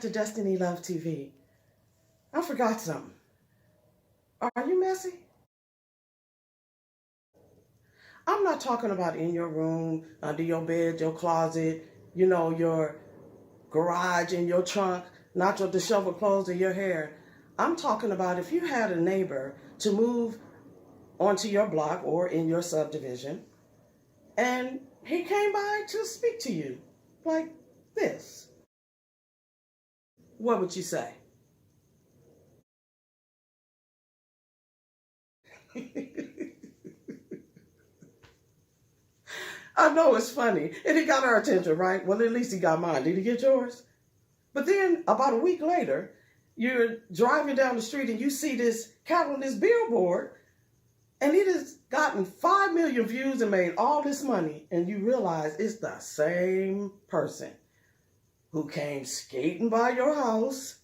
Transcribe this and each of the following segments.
back to Destiny Love TV. I forgot something. Are you messy? I'm not talking about in your room, under your bed, your closet, your garage, in your trunk, not your disheveled clothes or your hair. I'm talking about if you had a neighbor to move onto your block or in your subdivision, and he came by to speak to you like this. What would you say? I know it's funny. And he got our attention, right? Well, at least he got mine. Did he get yours? But then about a week later, you're driving down the street and you see this cat on this billboard, and it has gotten 5 million views and made all this money. And you realize it's the same person who came skating by your house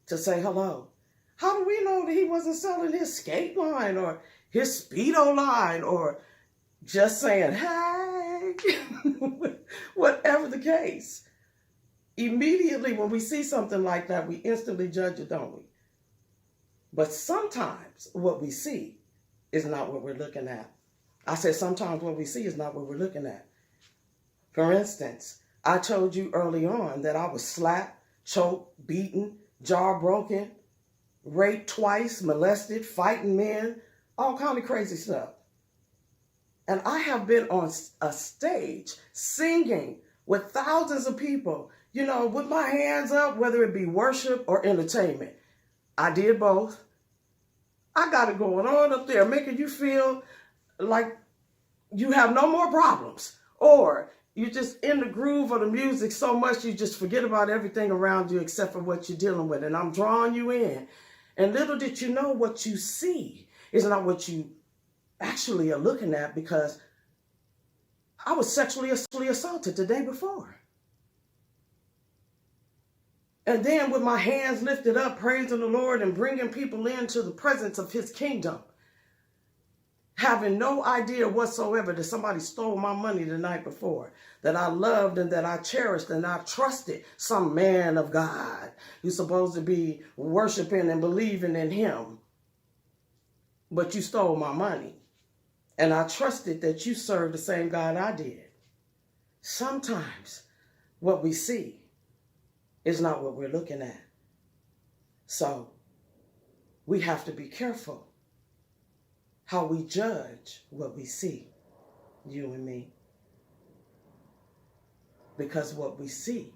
to say hello. How do we know that he wasn't selling his skate line or his Speedo line or just saying, hey, whatever the case? Immediately when we see something like that, we instantly judge it, don't we? But sometimes what we see is not what we're looking at. I said sometimes what we see is not what we're looking at. For instance, I told you early on that I was slapped, choked, beaten, jaw broken, raped twice, molested, fighting men, all kind of crazy stuff. And I have been on a stage singing with thousands of people, with my hands up, whether it be worship or entertainment. I did both. I got it going on up there, making you feel like you have no more problems, or you're just in the groove of the music so much you just forget about everything around you except for what you're dealing with. And I'm drawing you in. And little did you know, what you see is not what you actually are looking at, because I was sexually assaulted the day before. And then with my hands lifted up, praising the Lord and bringing people into the presence of his kingdom, having no idea whatsoever that somebody stole my money the night before, that I loved and that I cherished and I trusted some man of God who's supposed to be worshiping and believing in him. But you stole my money. And I trusted that you served the same God I did. Sometimes what we see is not what we're looking at. So we have to be careful how we judge what we see, you and me. Because what we see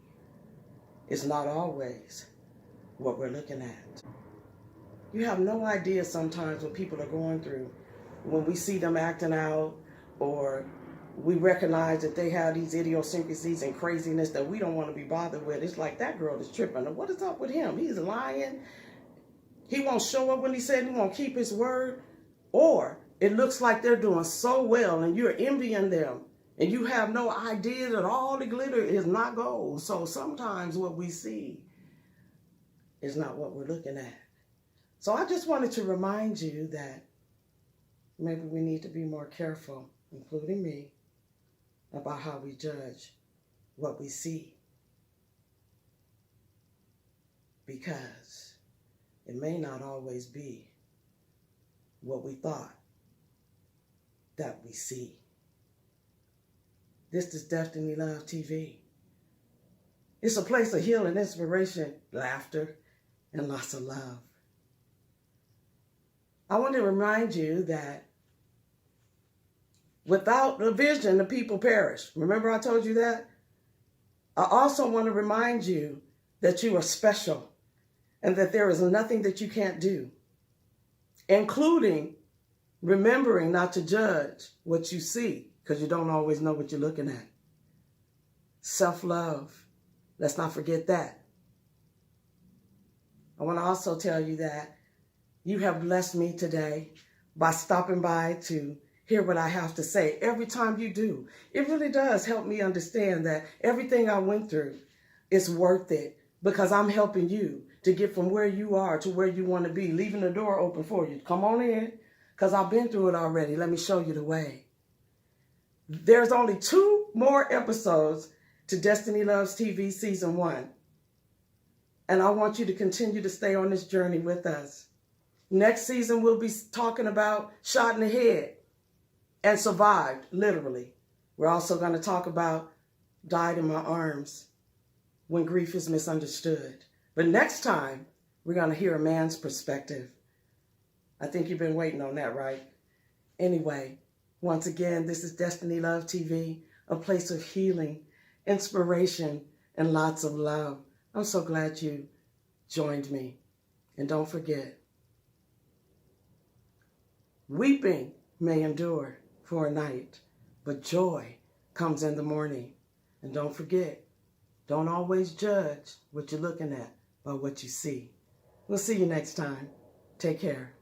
is not always what we're looking at. You have no idea sometimes what people are going through when we see them acting out, or we recognize that they have these idiosyncrasies and craziness that we don't want to be bothered with. It's like, that girl is tripping. What is up with him? He's lying. He won't show up when he said he won't keep his word. Or it looks like they're doing so well and you're envying them and you have no idea that all the glitter is not gold. So sometimes what we see is not what we're looking at. So I just wanted to remind you that maybe we need to be more careful, including me, about how we judge what we see. Because it may not always be what we thought that we see. This is Destiny Love TV. It's a place of healing, inspiration, laughter, and lots of love. I want to remind you that without the vision, the people perish. Remember I told you that? I also want to remind you that you are special and that there is nothing that you can't do, including remembering not to judge what you see, because you don't always know what you're looking at. Self-love. Let's not forget that. I want to also tell you that you have blessed me today by stopping by to hear what I have to say. Every time you do, it really does help me understand that everything I went through is worth it, because I'm helping you to get from where you are to where you want to be, leaving the door open for you. Come on in, because I've been through it already. Let me show you the way. There's only 2 more episodes to Destiny Loves TV Season 1. And I want you to continue to stay on this journey with us. Next season, we'll be talking about shot in the head and survived, literally. We're also going to talk about died in my arms when grief is misunderstood. But next time, we're going to hear a man's perspective. I think you've been waiting on that, right? Anyway, once again, this is DestinyLove TV, a place of healing, inspiration, and lots of love. I'm so glad you joined me. And don't forget, weeping may endure for a night, but joy comes in the morning. And don't forget, don't always judge what you're looking at by what you see. We'll see you next time. Take care.